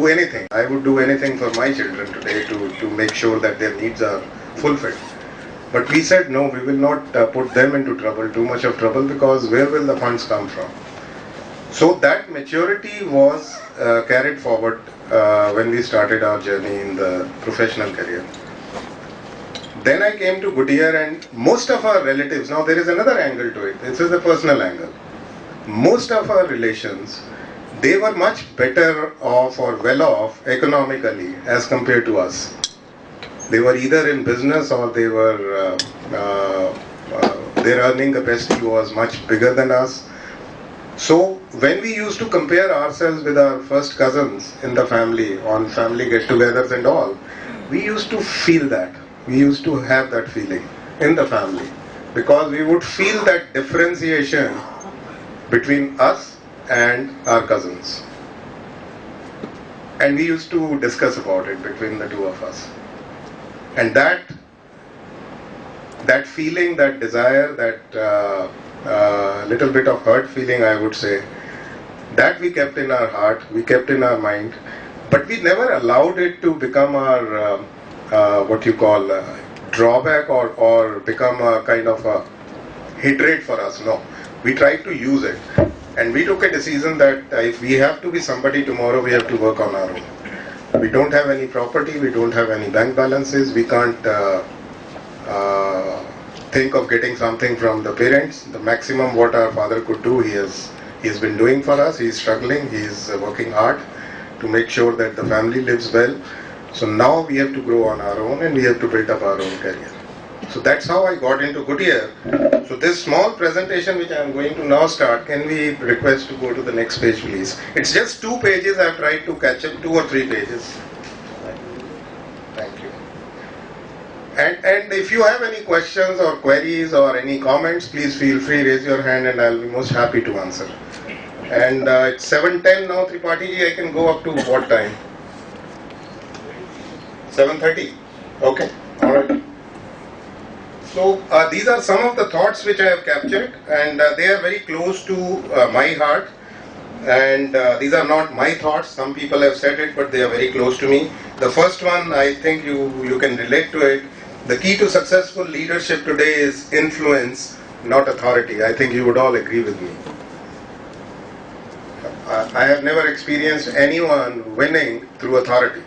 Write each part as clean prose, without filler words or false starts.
do anything. I would do anything for my children today to make sure that their needs are fulfilled. But we said no, we will not put them into trouble, too much of trouble, because where will the funds come from? So that maturity was carried forward when we started our journey in the professional career. Then I came to Goodyear, and most of our relatives, now there is another angle to it, this is the personal angle. Most of our relations, they were much better off or well off economically as compared to us. They were either in business or they were, their earning capacity was much bigger than us. So when we used to compare ourselves with our first cousins in the family, on family get-togethers and all, we used to feel that. We used to have that feeling in the family, because we would feel that differentiation between us and our cousins. And we used to discuss about it between the two of us. And that feeling, that desire, that little bit of hurt feeling, I would say, that we kept in our heart, we kept in our mind, but we never allowed it to become our what you call drawback or become a kind of a hatred for us. No, we tried to use it, and we took a decision that if we have to be somebody tomorrow, we have to work on our own. We don't have any property, we don't have any bank balances, we can't think of getting something from the parents. The maximum what our father could do, he has been doing for us. He is struggling, he is working hard to make sure that the family lives well. So now we have to grow on our own and we have to build up our own career. So that's how I got into Goodyear. So this small presentation which I am going to now start, can we request to go to the next page please? It's just 2 pages. I have tried to catch up, 2 or 3 pages. Thank you. And if you have any questions or queries or any comments, please feel free, raise your hand and I'll be most happy to answer. And it's 7:10 now, Tripathi ji, I can go up to what time? 7:30? Okay, alright. So these are some of the thoughts which I have captured, and they are very close to my heart. And these are not my thoughts, some people have said it, but they are very close to me. The first one, I think you can relate to it. The key to successful leadership today is influence, not authority. I think you would all agree with me. I have never experienced anyone winning through authority.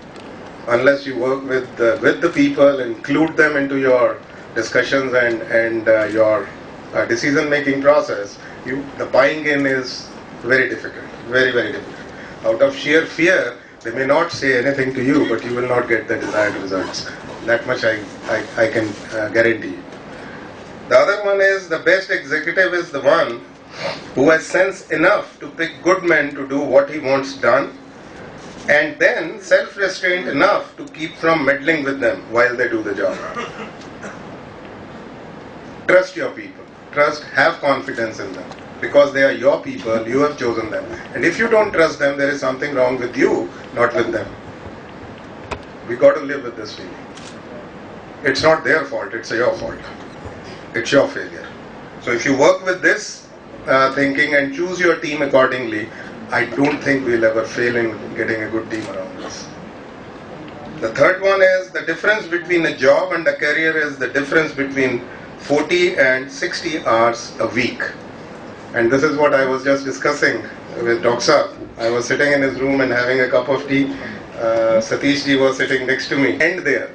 Unless you work with the people, include them into your discussions and your decision-making process, the buying in is very difficult, very, very difficult. Out of sheer fear, they may not say anything to you, but you will not get the desired results. That much I can guarantee you. The other one is, the best executive is the one who has sense enough to pick good men to do what he wants done, and then self-restraint enough to keep from meddling with them while they do the job. Trust your people. Have confidence in them. Because they are your people, you have chosen them. And if you don't trust them, there is something wrong with you, not with them. We got to live with this feeling. It's not their fault, it's your fault. It's your failure. So if you work with this thinking and choose your team accordingly, I don't think we'll ever fail in getting a good team around us. The third one is, the difference between a job and a career is the difference between 40 and 60 hours a week. And this is what I was just discussing with Dr. I was sitting in his room and having a cup of tea. Satish ji was sitting next to me. And there,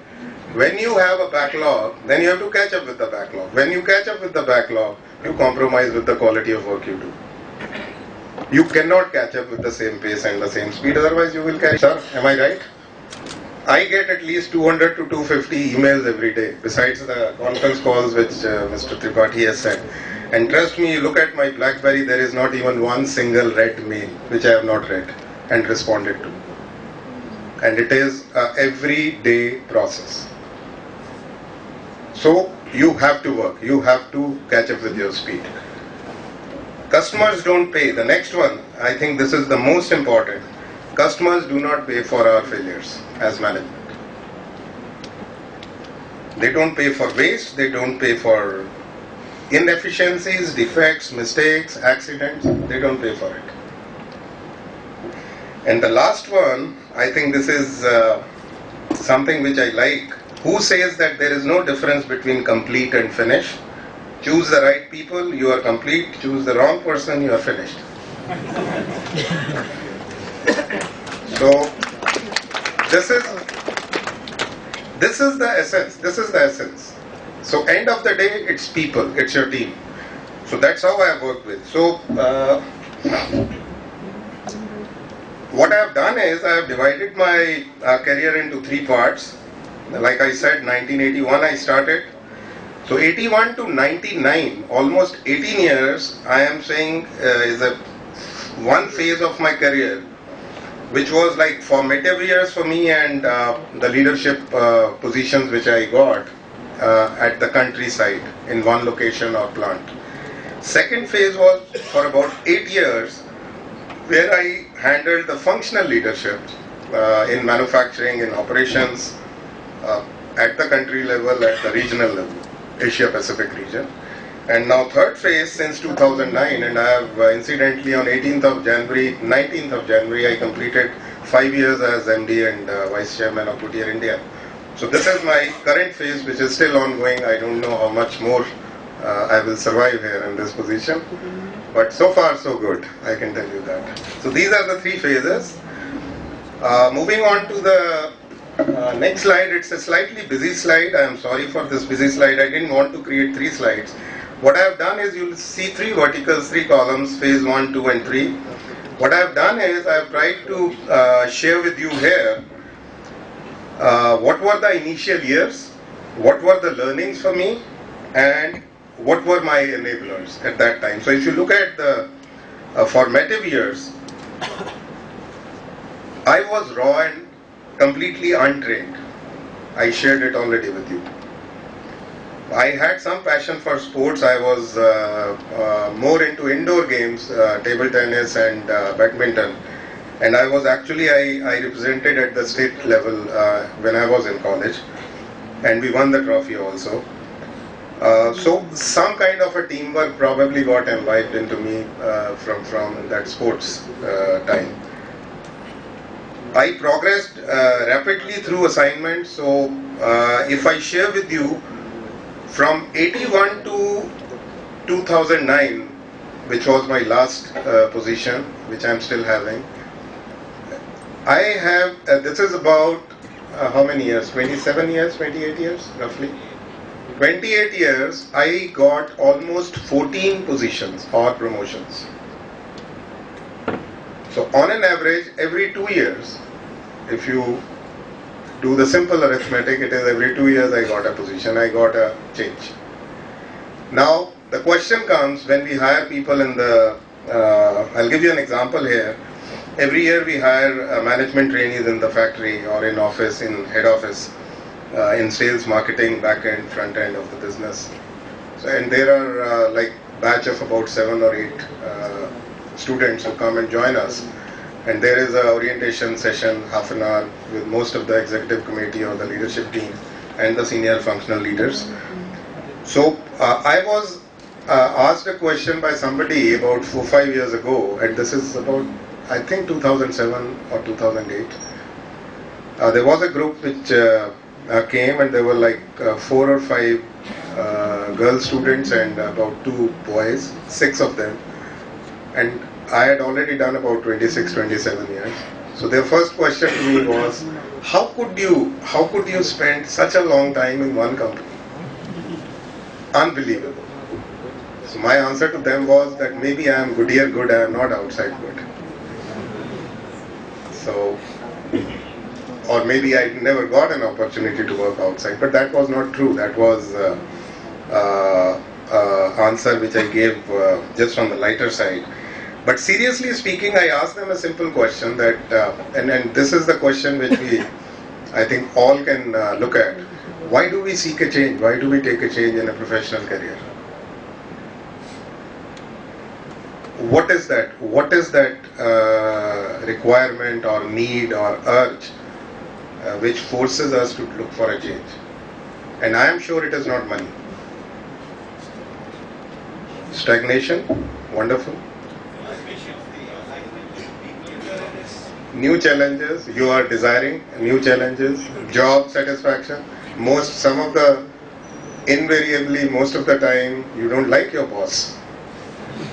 when you have a backlog, then you have to catch up with the backlog. When you catch up with the backlog, you compromise with the quality of work you do. You cannot catch up with the same pace and the same speed, otherwise you will catch. Sir, am I right? I get at least 200 to 250 emails every day, besides the conference calls which Mr. Tripathi has said. And trust me, you look at my BlackBerry, there is not even one single read mail which I have not read and responded to. And it is an everyday process. So you have to work, you have to catch up with your speed. Customers don't pay. The next one, I think this is the most important. Customers do not pay for our failures as management. They don't pay for waste, they don't pay for inefficiencies, defects, mistakes, accidents. They don't pay for it. And the last one, I think this is something which I like. Who says that there is no difference between complete and finish? Choose the right people, you are complete. Choose the wrong person, you are finished. So this is the essence. This is the essence. So end of the day, it's people, it's your team. So that's how I have worked with. So what I have done is I have divided my career into three parts. Like I said, 1981 I started. So 81 to 99, almost 18 years, I am saying is a one phase of my career, which was like formative years for me, and the leadership positions which I got at the countryside in one location or plant. Second phase was for about 8 years, where I handled the functional leadership in manufacturing, in operations, at the country level, at the regional level, Asia Pacific region. And now third phase since 2009, and I have incidentally on 19th of January, I completed 5 years as MD and Vice Chairman of Goodyear India. So this is my current phase, which is still ongoing. I don't know how much more I will survive here in this position, but so far so good, I can tell you that. So these are the three phases. Moving on to the next slide, it's a slightly busy slide. I am sorry for this busy slide. I didn't want to create three slides. What I have done is, you'll see three verticals, three columns, phase 1, 2 and 3. What I have done is, I have tried to share with you here what were the initial years, what were the learnings for me, and what were my enablers at that time. So if you look at the formative years, I was raw and completely untrained. I shared it already with you. I had some passion for sports. I was more into indoor games, table tennis and badminton. And I was actually, I represented at the state level when I was in college. And we won the trophy also. So some kind of a teamwork probably got imbibed into me from that sports time. I progressed rapidly through assignments. So if I share with you, from 81 to 2009, which was my last position, which I'm still having, I have, this is about how many years? 27 years, 28 years, roughly. 28 years, I got almost 14 positions or promotions. So on an average, every 2 years, if you do the simple arithmetic, it is every 2 years I got a position, I got a change. Now, the question comes when we hire people in the, I'll give you an example here. Every year we hire management trainees in the factory or in office, in head office, in sales, marketing, back end, front end of the business. So, and there are like batch of about 7 or 8 students who come and join us. And there is an orientation session, half an hour, with most of the executive committee or the leadership team and the senior functional leaders. So I was asked a question by somebody about 4-5 years ago, and this is about, I think, 2007 or 2008. There was a group which came, and there were like 4 or 5 girl students and about 2 boys, 6 of them. And I had already done about 26, 27 years. So their first question to me was, how could you spend such a long time in one company? Unbelievable. So my answer to them was that maybe I am Goodyear good, I am not outside good. So, or maybe I never got an opportunity to work outside, but that was not true. That was answer which I gave just from the lighter side. But seriously speaking, I asked them a simple question that, and this is the question which we, I think, all can look at. Why do we seek a change? Why do we take a change in a professional career? What is that? What is that requirement or need or urge which forces us to look for a change? And I am sure it is not money. Stagnation, wonderful. new challenges, you are desiring new challenges, job satisfaction. Invariably, most of the time, you don't like your boss.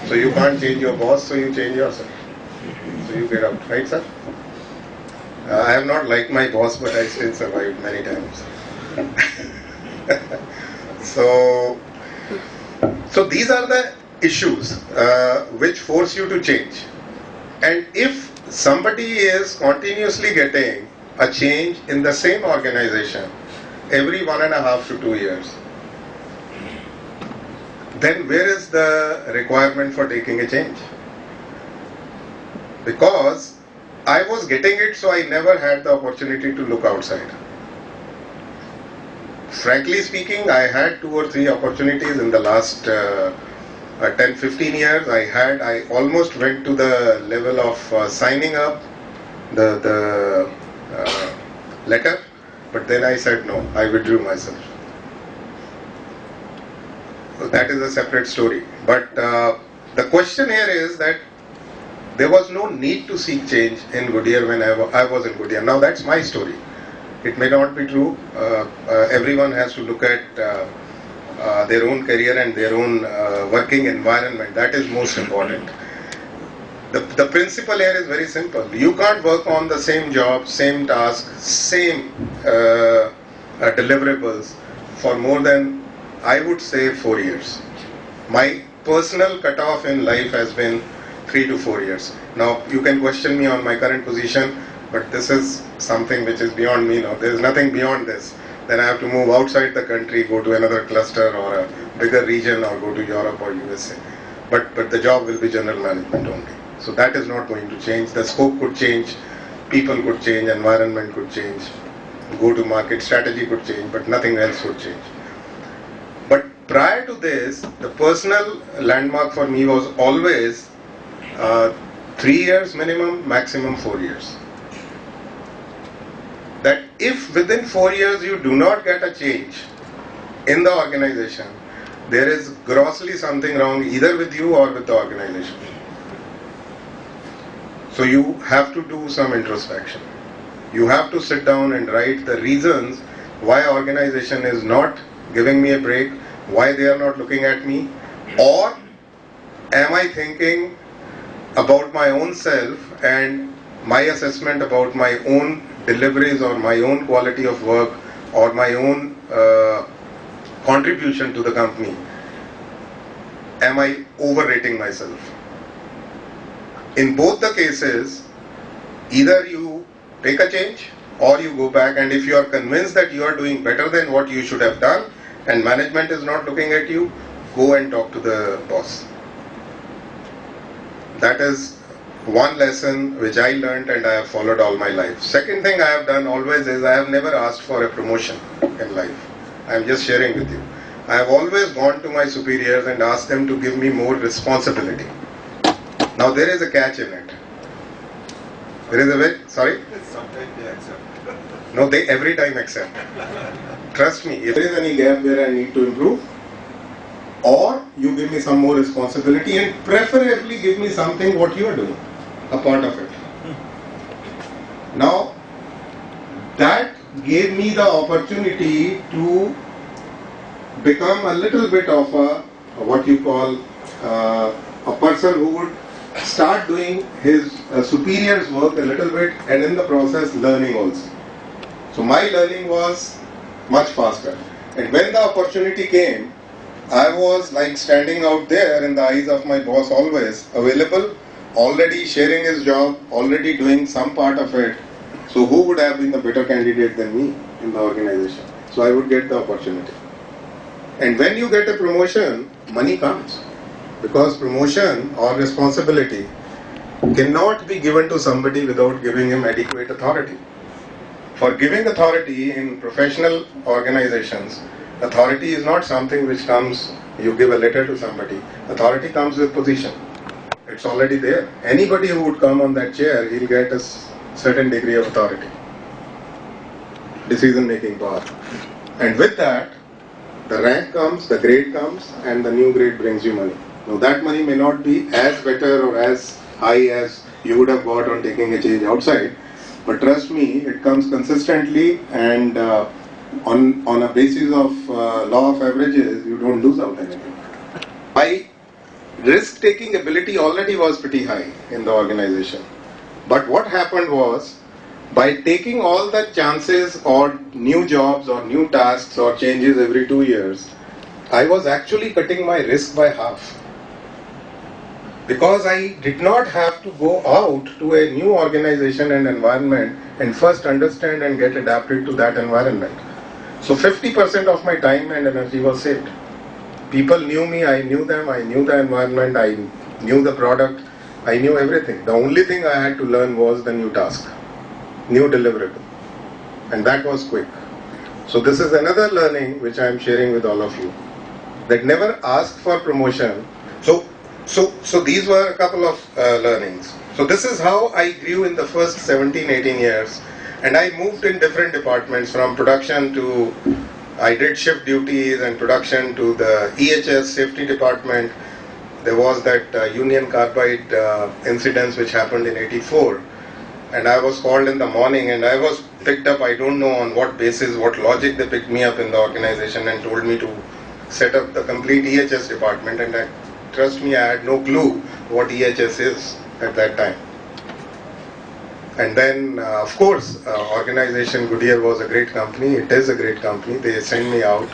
So you can't change your boss, so you change yourself. So you get out, right, sir? I have not liked my boss, but I still survived many times. So these are the issues which force you to change. And if somebody is continuously getting a change in the same organization every 1.5 to 2 years, then where is the requirement for taking a change? Because I was getting it, so I never had the opportunity to look outside. Frankly speaking, I had 2 or 3 opportunities in the last 10-15 years. I almost went to the level of signing up the letter, but then I said no, I withdrew myself. So that is a separate story. But the question here is that there was no need to seek change in Goodyear when I was in Goodyear. Now that's my story. It may not be true. Everyone has to look at their own career and their own working environment. That is most important. The principle here is very simple. You can't work on the same job, same task, same deliverables for more than, I would say, 4 years. My personal cutoff in life has been 3 to 4 years. Now, you can question me on my current position, but this is something which is beyond me now. There is nothing beyond this. Then I have to move outside the country, go to another cluster or a bigger region, or go to Europe or USA. But the job will be general management only. So that is not going to change. The scope could change, people could change, environment could change, go-to-market strategy could change, but nothing else would change. But prior to this, the personal landmark for me was always 3 years minimum, maximum 4 years. That if within 4 years you do not get a change in the organization, there is grossly something wrong either with you or with the organization. So you have to do some introspection. You have to sit down and write the reasons why organization is not giving me a break, why they are not looking at me, or am I thinking about my own self and my assessment about my own deliveries or my own quality of work or my own contribution to the company. Am I overrating myself? In both the cases, either you take a change or you go back, and if you are convinced that you are doing better than what you should have done and management is not looking at you, go and talk to the boss. That is one lesson which I learned and I have followed all my life. Second thing I have done always is I have never asked for a promotion in life. I am just sharing with you. I have always gone to my superiors and asked them to give me more responsibility. Now there is a catch in it. There is a way, sorry? Sometimes they accept. No, they every time accept. Trust me, if there is any gap where I need to improve, or you give me some more responsibility and preferably give me something what you are doing, a part of it. Now, that gave me the opportunity to become a little bit of a, what you call, a person who would start doing his superior's work a little bit and in the process learning also. So my learning was much faster. And when the opportunity came, I was like standing out there in the eyes of my boss, always available, already sharing his job, already doing some part of it. So who would have been the better candidate than me in the organization? So I would get the opportunity. And when you get a promotion, money comes. Because promotion or responsibility cannot be given to somebody without giving him adequate authority. For giving authority in professional organizations, authority is not something which comes, you give a letter to somebody. Authority comes with position. It's already there. Anybody who would come on that chair, he'll get a certain degree of authority. Decision-making power. And with that, the rank comes, the grade comes, and the new grade brings you money. Now that money may not be as better or as high as you would have got on taking a change outside. But trust me, it comes consistently, and on a basis of law of averages, you don't lose out anything. My risk-taking ability already was pretty high in the organization. But what happened was, by taking all the chances or new jobs or new tasks or changes every 2 years, I was actually cutting my risk by half. Because I did not have to go out to a new organization and environment and first understand and get adapted to that environment. So 50% of my time and energy was saved. People knew me, I knew them, I knew the environment, I knew the product, I knew everything. The only thing I had to learn was the new task, new deliverable. And that was quick. So this is another learning which I am sharing with all of you. That never ask for promotion. So these were a couple of learnings. So this is how I grew in the first 17, 18 years. And I moved in different departments from production to, I did shift duties and production to the EHS safety department. There was that Union Carbide incidents which happened in '84. And I was called in the morning and I was picked up, I don't know on what basis, what logic they picked me up in the organization and told me to set up the complete EHS department, and trust me, I had no clue what EHS is at that time. And then, of course, organization Goodyear was a great company. It is a great company. They sent me out.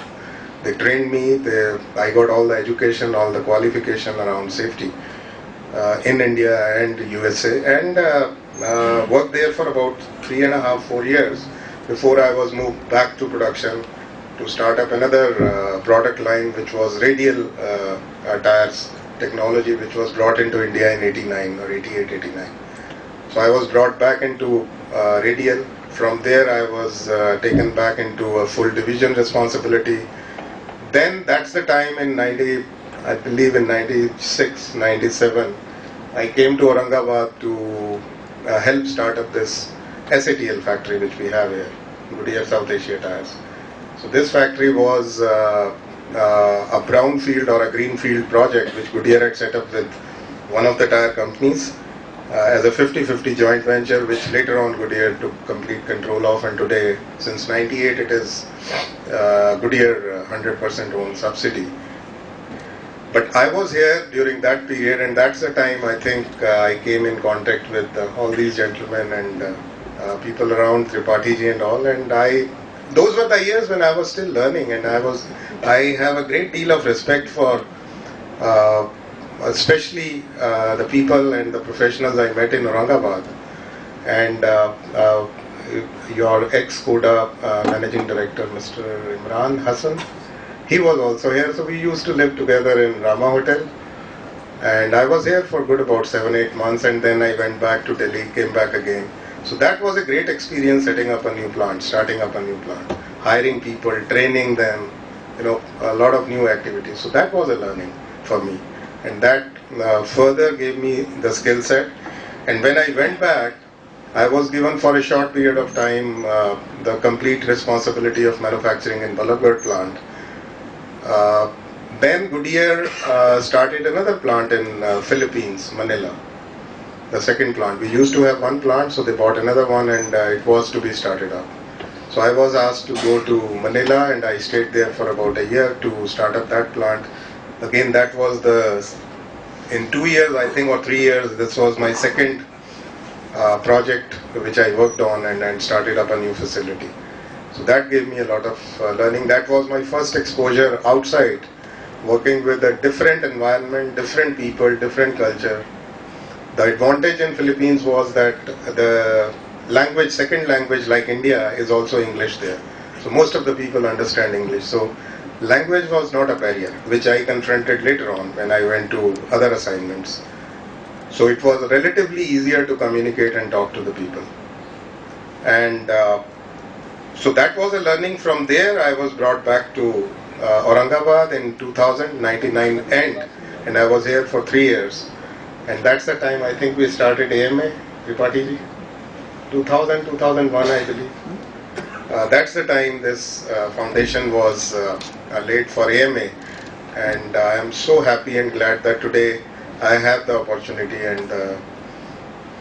They trained me. I got all the education, all the qualification around safety in India and USA, and worked there for about 3.5, 4 years before I was moved back to production to start up another product line, which was radial tires technology, which was brought into India in 89 or 88, 89. So I was brought back into radial. From there I was taken back into a full division responsibility. Then that's the time in I believe in 96, 97, I came to Aurangabad to help start up this SATL factory which we have here, Goodyear South Asia Tires. So this factory was a brownfield or a greenfield project which Goodyear had set up with one of the tire companies as a 50-50 joint venture, which later on Goodyear took complete control of, and today, since 98, it is Goodyear 100% owned subsidy. But I was here during that period, and that's the time I think I came in contact with all these gentlemen and people around Tripathi ji and all, and those were the years when I was still learning, and I have a great deal of respect for especially the people and the professionals I met in Aurangabad, and your ex-Koda managing director, Mr. Imran Hassan, he was also here. So we used to live together in Rama Hotel, and I was here for good about 7-8 months, and then I went back to Delhi, came back again. So that was a great experience, setting up a new plant, starting up a new plant, hiring people, training them, a lot of new activities. So that was a learning for me, and that further gave me the skill set. And when I went back, I was given for a short period of time the complete responsibility of manufacturing in Ballabgarh plant. Then Goodyear started another plant in Philippines, Manila. The second plant. We used to have one plant, so they bought another one, and it was to be started up. So I was asked to go to Manila, and I stayed there for about a year to start up that plant. Again, that was in 2 years, I think, or 3 years, this was my second project which I worked on, and started up a new facility. So that gave me a lot of learning. That was my first exposure outside, working with a different environment, different people, different culture. The advantage in Philippines was that the language, second language like India, is also English there. So most of the people understand English. So language was not a barrier, which I confronted later on when I went to other assignments. So it was relatively easier to communicate and talk to the people. And so that was a learning. From there, I was brought back to Aurangabad in 2099 end, and I was here for 3 years. And that's the time I think we started AMA, Tripathi ji, 2000, 2001 I believe. That's the time this foundation was laid for AMA, and I am so happy and glad that today I have the opportunity and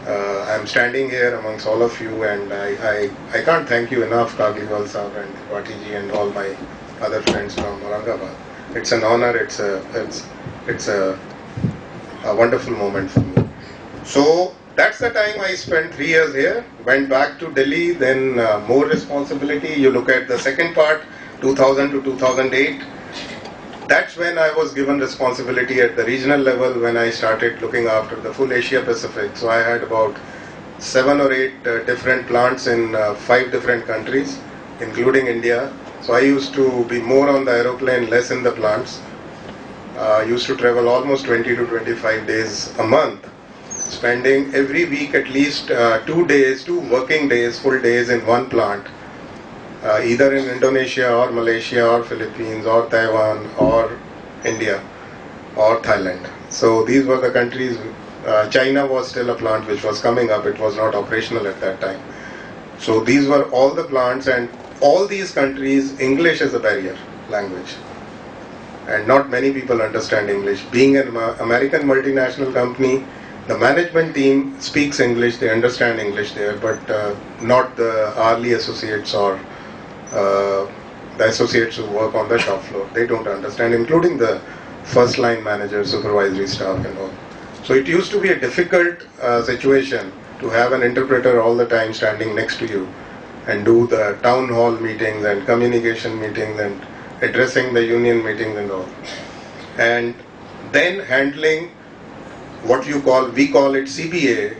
I'm standing here amongst all of you, and I can't thank you enough, Kagliwal Saab and Patiji and all my other friends from Aurangabad. It's an honor. It's a wonderful moment for me. So that's the time I spent 3 years here. Went back to Delhi, then more responsibility. You look at the second part, 2000 to 2008. That's when I was given responsibility at the regional level, when I started looking after the full Asia Pacific. So I had about 7 or 8 different plants in 5 different countries, including India. So I used to be more on the aeroplane, less in the plants. Used to travel almost 20 to 25 days a month, spending every week at least 2 working days, full days in one plant. Either in Indonesia or Malaysia or Philippines or Taiwan or India or Thailand. So these were the countries. China was still a plant which was coming up. It was not operational at that time. So these were all the plants, and all these countries, English is a barrier language. And not many people understand English. Being an American multinational company, the management team speaks English, they understand English there, but not the hourly associates or the associates who work on the shop floor. They don't understand, including the first line manager, supervisory staff and all. So it used to be a difficult situation to have an interpreter all the time standing next to you and do the town hall meetings and communication meetings and addressing the union meetings and all. And then handling what we call it CBA,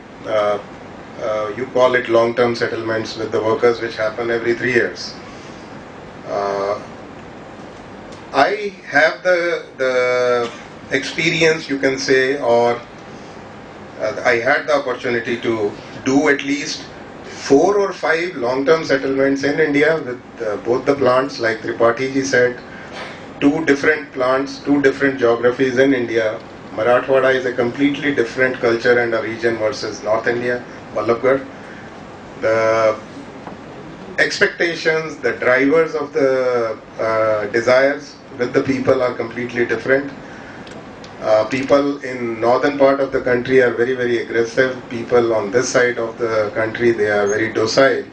you call it long-term settlements with the workers, which happen every 3 years. I have the experience, you can say, or I had the opportunity to do at least 4 or 5 long-term settlements in India with both the plants, like Tripathi ji said, 2 different plants, 2 different geographies in India. Marathwada is a completely different culture and a region versus North India, Vallabhgarh. The expectations, the drivers of the desires with the people are completely different. People in northern part of the country are very, very aggressive. People on this side of the country, they are very docile.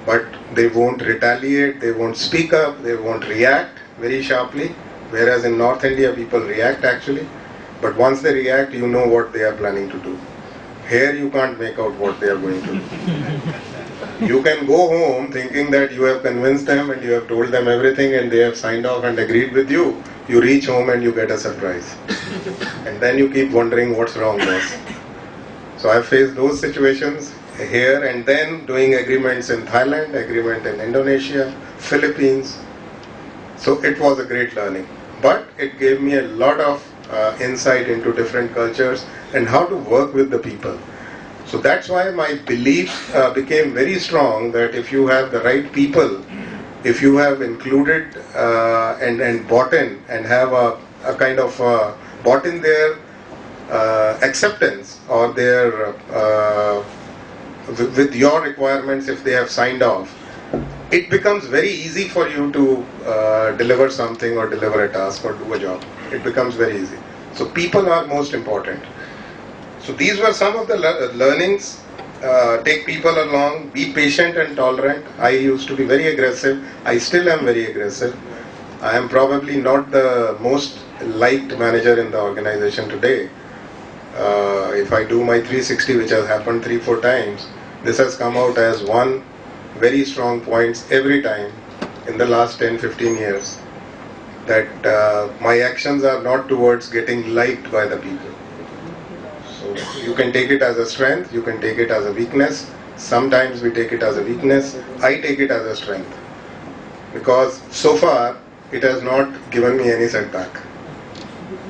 But they won't retaliate, they won't speak up, they won't react very sharply. Whereas in North India, people react actually. But once they react, you know what they are planning to do. Here you can't make out what they are going to do. You can go home thinking that you have convinced them and you have told them everything and they have signed off and agreed with you. You reach home and you get a surprise. And then you keep wondering what's wrong, boss. So I faced those situations here, and then doing agreements in Thailand, agreement in Indonesia, Philippines. So it was a great learning. But it gave me a lot of insight into different cultures and how to work with the people. So that's why my belief became very strong that if you have the right people, if you have included and bought in and have a kind of bought in their acceptance or their with your requirements, if they have signed off, it becomes very easy for you to deliver something or deliver a task or do a job. It becomes very easy. So people are most important. So these were some of the learnings. Take people along, be patient and tolerant. I used to be very aggressive. I still am very aggressive. I am probably not the most liked manager in the organization today. If I do my 360, which has happened 3-4 times, this has come out as one very strong points every time in the last 10-15 years, that my actions are not towards getting liked by the people. So you can take it as a strength, you can take it as a weakness. Sometimes we take it as a weakness. I take it as a strength, because so far it has not given me any setback.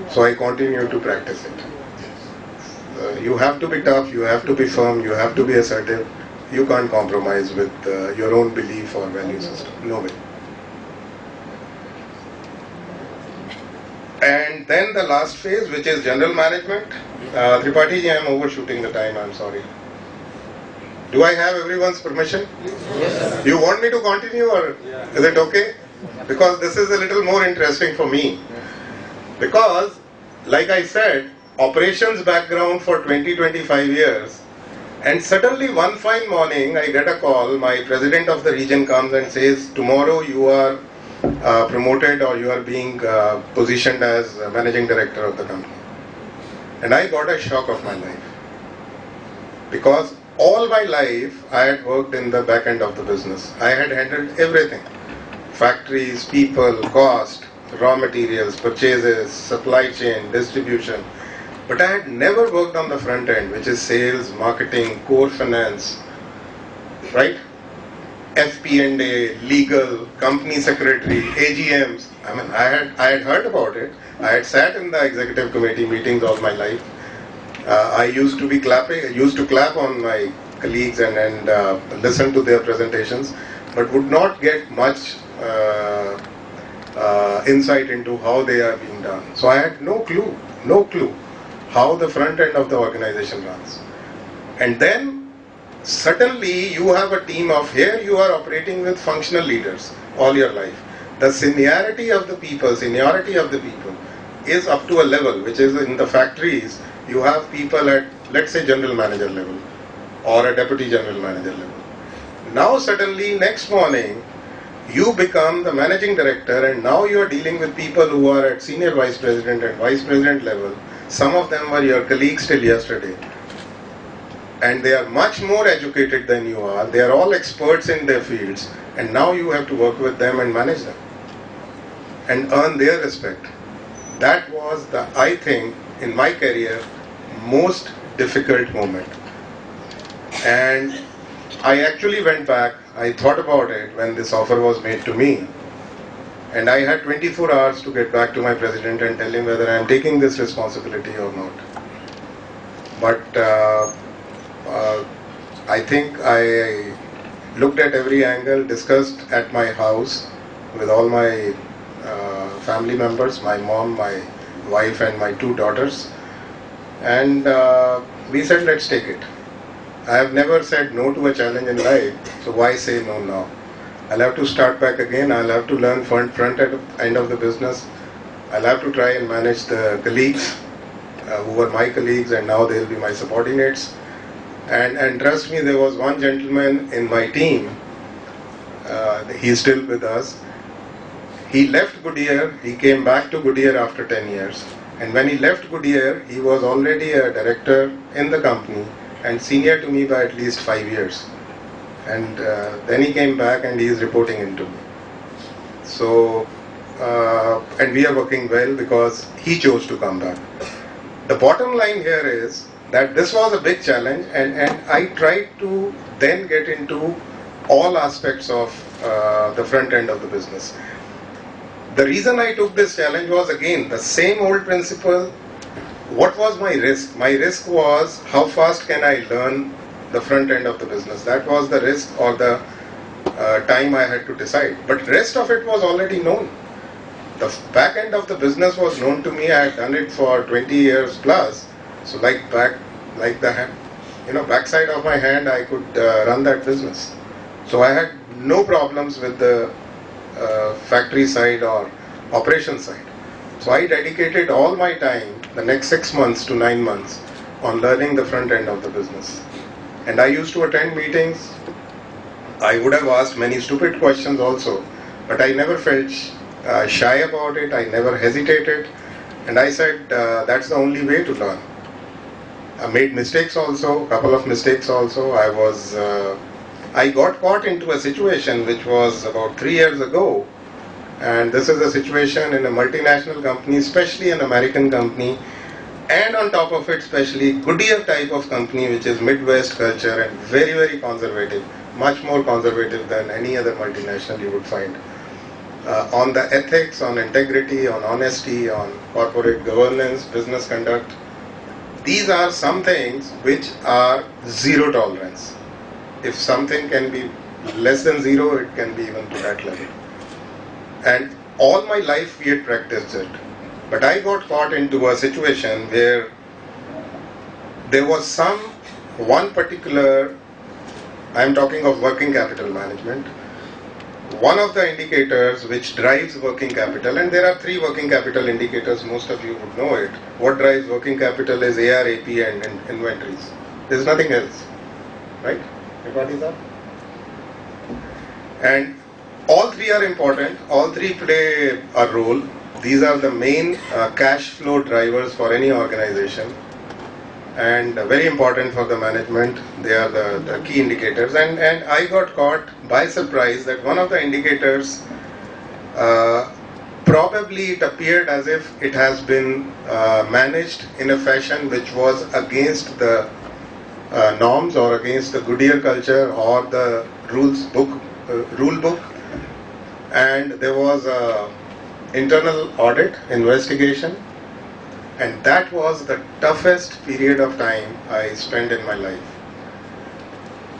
So I continue to practice it. You have to be tough, you have to be firm, you have to be assertive. You can't compromise with your own belief or value system. No way. And then the last phase, which is general management. Tripathi ji, I am overshooting the time, I am sorry. Do I have everyone's permission? Yes. You want me to continue, or is it okay? Because this is a little more interesting for me. Because, like I said, operations background for 20-25 years, And suddenly one fine morning I get a call, my president of the region comes and says, tomorrow you are promoted or you are being positioned as managing director of the company. And I got a shock of my life. Because all my life I had worked in the back end of the business. I had handled everything. Factories, people, cost, raw materials, purchases, supply chain, distribution. But I had never worked on the front end, which is sales, marketing, core finance, right? FP&A, legal, company secretary, AGMs. I mean, I had heard about it. I had sat in the executive committee meetings all my life. I used to clap on my colleagues and listen to their presentations, but would not get much insight into how they are being done. So I had no clue how the front end of the organization runs. And then suddenly you have a team of, here you are operating with functional leaders all your life. The seniority of the people is up to a level which is in the factories. You have people at, let's say, general manager level or a deputy general manager level. Now suddenly next morning you become the managing director, and now you are dealing with people who are at senior vice president and vice president level. Some of them were your colleagues till yesterday. And they are much more educated than you are. They are all experts in their fields. And now you have to work with them and manage them. And earn their respect. That was I think, in my career, most difficult moment. And I actually went back, I thought about it when this offer was made to me. And I had 24 hours to get back to my president and tell him whether I am taking this responsibility or not. But I think I looked at every angle, discussed at my house with all my family members, my mom, my wife and my 2 daughters. And we said, let's take it. I have never said no to a challenge in life, so why say no now? I'll have to start back again. I'll have to learn front end of the business. I'll have to try and manage the colleagues who were my colleagues, and now they'll be my subordinates. And trust me, there was one gentleman in my team. He's still with us. He left Goodyear. He came back to Goodyear after 10 years. And when he left Goodyear, he was already a director in the company and senior to me by at least 5 years. And then he came back and he is reporting into me. So, and we are working well because he chose to come back. The bottom line here is that this was a big challenge, and I tried to then get into all aspects of the front end of the business. The reason I took this challenge was again the same old principle. What was my risk? My risk was how fast can I learn the front end of the business. That was the risk or the time I had to decide. But rest of it was already known. The back end of the business was known to me. I had done it for 20 years plus. So backside of my hand, I could run that business. So I had no problems with the factory side or operation side. So I dedicated all my time, the next 6 months to 9 months, on learning the front end of the business. And I used to attend meetings. I would have asked many stupid questions also, but I never felt shy about it. I never hesitated. And I said, that's the only way to learn. I made mistakes also, a couple of mistakes also. I got caught into a situation which was about 3 years ago. And this is a situation in a multinational company, especially an American company. And on top of it, especially Goodyear type of company, which is Midwest culture and very, very conservative, much more conservative than any other multinational you would find. On the ethics, on integrity, on honesty, on corporate governance, business conduct. These are some things which are zero tolerance. If something can be less than zero, it can be even to that level. And all my life we had practiced it. But I got caught into a situation where there was one particular, I am talking of working capital management, one of the indicators which drives working capital, and there are 3 working capital indicators, most of you would know it. What drives working capital is AR, AP and inventories. There is nothing else. right? Everybody's up. And all three are important. All three play a role. These are the main cash flow drivers for any organization, and very important for the management. They are the key indicators. And I got caught by surprise that one of the indicators, probably it appeared as if it has been managed in a fashion which was against the norms or against the Goodyear culture or the rule book, and there was a internal audit investigation, and that was the toughest period of time I spent in my life.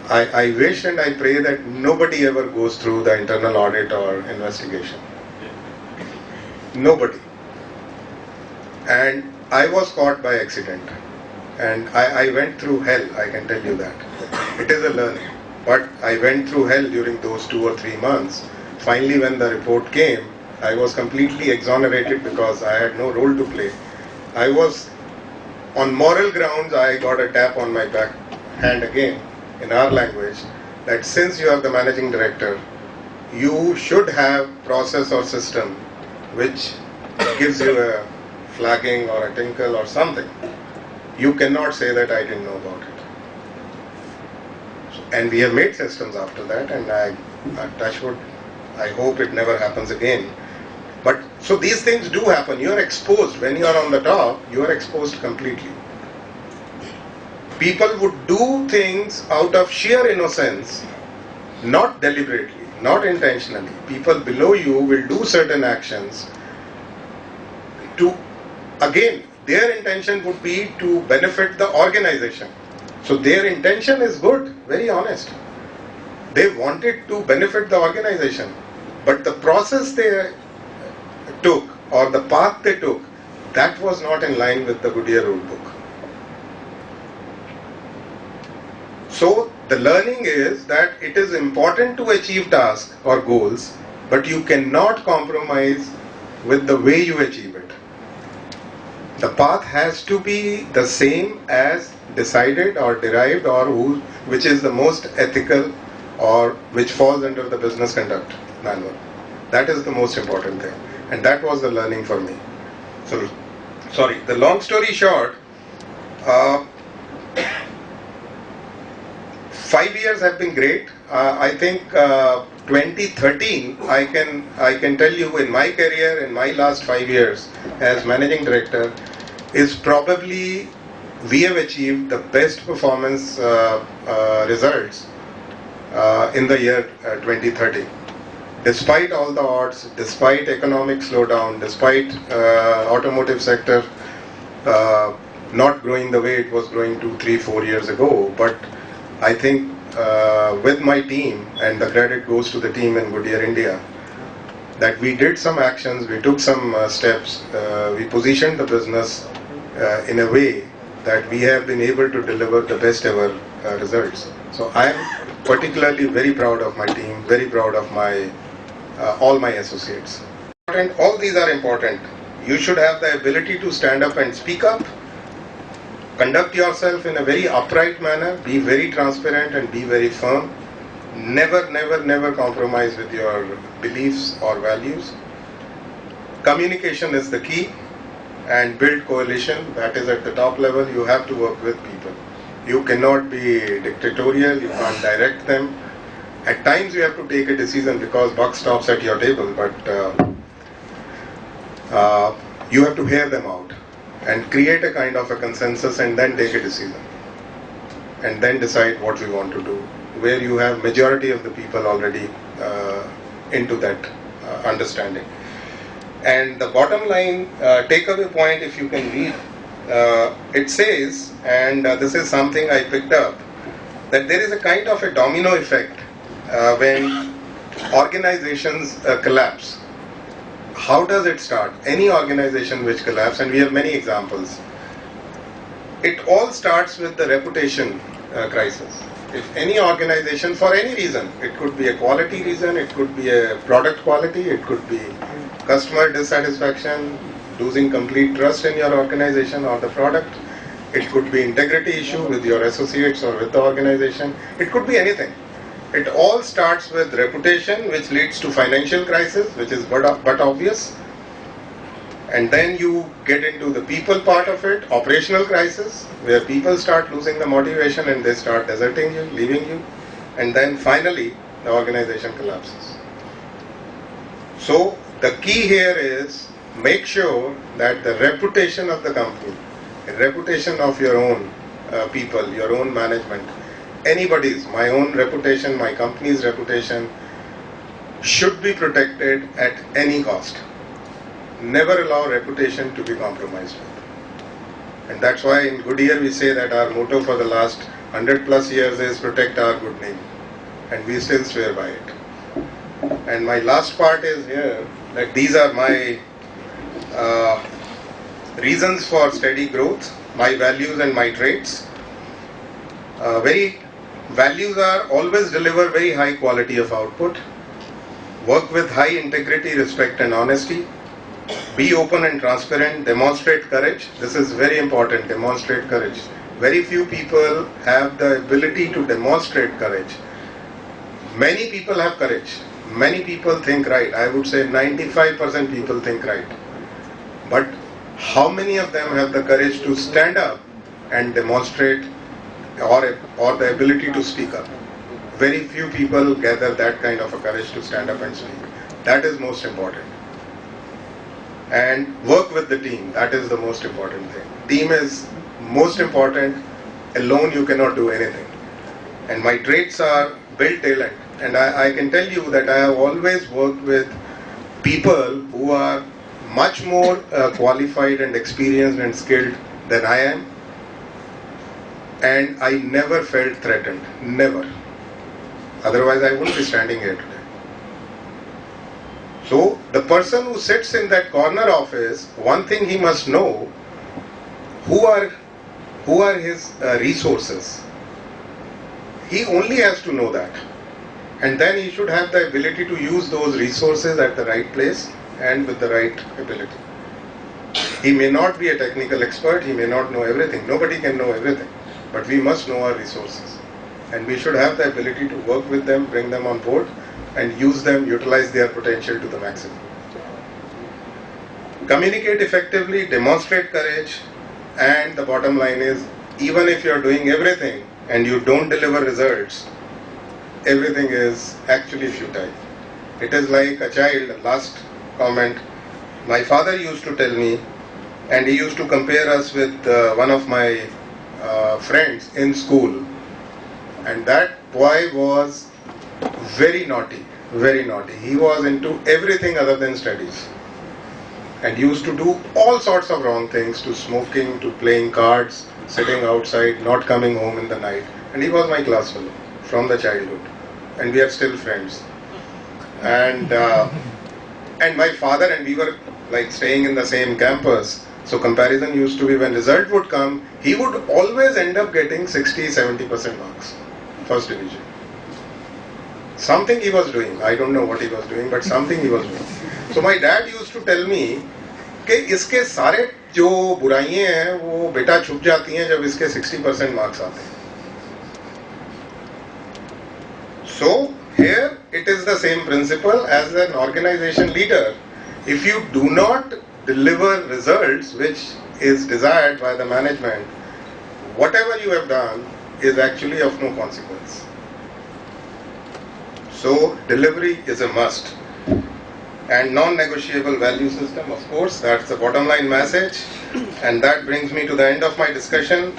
I wish and I pray that nobody ever goes through the internal audit or investigation. Nobody. And I was caught by accident. And I went through hell, I can tell you that. It is a learning. But I went through hell during those 2 or 3 months. Finally, when the report came, I was completely exonerated because I had no role to play. I was, on moral grounds, I got a tap on my back hand again, in our language, that since you are the managing director, you should have process or system which gives you a flagging or a tinkle or something. You cannot say that I didn't know about it. And we have made systems after that, and touch wood, I hope it never happens again. But so these things do happen. You are exposed. When you are on the top, you are exposed completely. People would do things out of sheer innocence, not deliberately, not intentionally. People below you will do certain actions to, again, their intention would be to benefit the organization. So their intention is good, very honest. They wanted to benefit the organization. But the process they took, or the path they took, that was not in line with the Goodyear rule book. So the learning is that it is important to achieve tasks or goals, but you cannot compromise with the way you achieve it. The path has to be the same as decided or derived, or which is the most ethical or which falls under the business conduct manual. That is the most important thing. And that was the learning for me. So, sorry, the long story short, 5 years have been great. I think 2013, I can tell you in my career, in my last 5 years as managing director, is probably we have achieved the best performance results in the year 2013. Despite all the odds, despite economic slowdown, despite automotive sector not growing the way it was growing 2, 3, 4 years ago, but I think with my team, and the credit goes to the team in Goodyear India, that we did some actions, we took some steps, we positioned the business in a way that we have been able to deliver the best ever results. So I am particularly very proud of my team, very proud of my all my associates. And all these are important. You should have the ability to stand up and speak up, conduct yourself in a very upright manner, be very transparent and be very firm. Never, never, never compromise with your beliefs or values. Communication is the key, and build coalition. That is at the top level. You have to work with people. You cannot be dictatorial, you can't direct them. At times you have to take a decision because buck stops at your table, but you have to hear them out and create a kind of a consensus and then take a decision. And then decide what we want to do, where you have majority of the people already into that understanding. And the bottom line takeaway point, if you can read, it says, and this is something I picked up, that there is a kind of a domino effect when organizations collapse. How does it start? Any organization which collapses, and we have many examples, it all starts with the reputation crisis. If any organization, for any reason, it could be a quality reason, it could be a product quality, it could be customer dissatisfaction, losing complete trust in your organization or the product, It could be integrity issue with your associates or with the organization. It could be anything. It all starts with reputation, which leads to financial crisis, which is but obvious. And then you get into the people part of it, operational crisis, where people start losing the motivation and they start deserting you, leaving you. And then finally, the organization collapses. So the key here is make sure that the reputation of the company, the reputation of your own people, your own management, anybody's, my own reputation, my company's reputation, should be protected at any cost. Never allow reputation to be compromised with. And that's why in Goodyear we say that our motto for the last 100+ years is protect our good name. And we still swear by it. And my last part is here, that these are my reasons for steady growth, my values and my traits. Values are always deliver very high quality of output, work with high integrity, respect and honesty, be open and transparent, demonstrate courage. This is very important, demonstrate courage. Very few people have the ability to demonstrate courage. Many people have courage. Many people think right. I would say 95% people think right. But how many of them have the courage to stand up and demonstrate or the ability to speak up? Very few people gather that kind of a courage to stand up and speak. That is most important. And work with the team. That is the most important thing. Team is most important. Alone you cannot do anything. And my traits are build talent. And I can tell you that I have always worked with people who are much more qualified and experienced and skilled than I am. And I never felt threatened. Never. Otherwise I wouldn't be standing here today. So the person who sits in that corner office, one thing he must know, who are his resources. He only has to know that. And then he should have the ability to use those resources at the right place and with the right ability. He may not be a technical expert, he may not know everything. Nobody can know everything. But we must know our resources. And we should have the ability to work with them, bring them on board, and use them, utilize their potential to the maximum. Communicate effectively, demonstrate courage, and the bottom line is, even if you are doing everything and you don't deliver results, everything is actually futile. It is like a child, last comment, my father used to tell me, and he used to compare us with one of my friends in school, and that boy was very naughty, very naughty. He was into everything other than studies, and used to do all sorts of wrong things, to smoking, to playing cards, sitting outside, not coming home in the night. And he was my class fellow from the childhood, and we are still friends. And my father and we were like staying in the same campus, so comparison used to be when result would come, he would always end up getting 60-70% marks, first division. Something he was doing, I don't know what he was doing, but something he was doing. So my dad used to tell me कि इसके सारे जो बुराइयां हैं वो बेटा छुप जाती हैं जब इसके 60% marks आते हैं. So here it is the same principle as an organization leader. If you do not deliver results which is desired by the management, whatever you have done is actually of no consequence. So delivery is a must. And non-negotiable value system, of course, that's the bottom line message. And that brings me to the end of my discussion.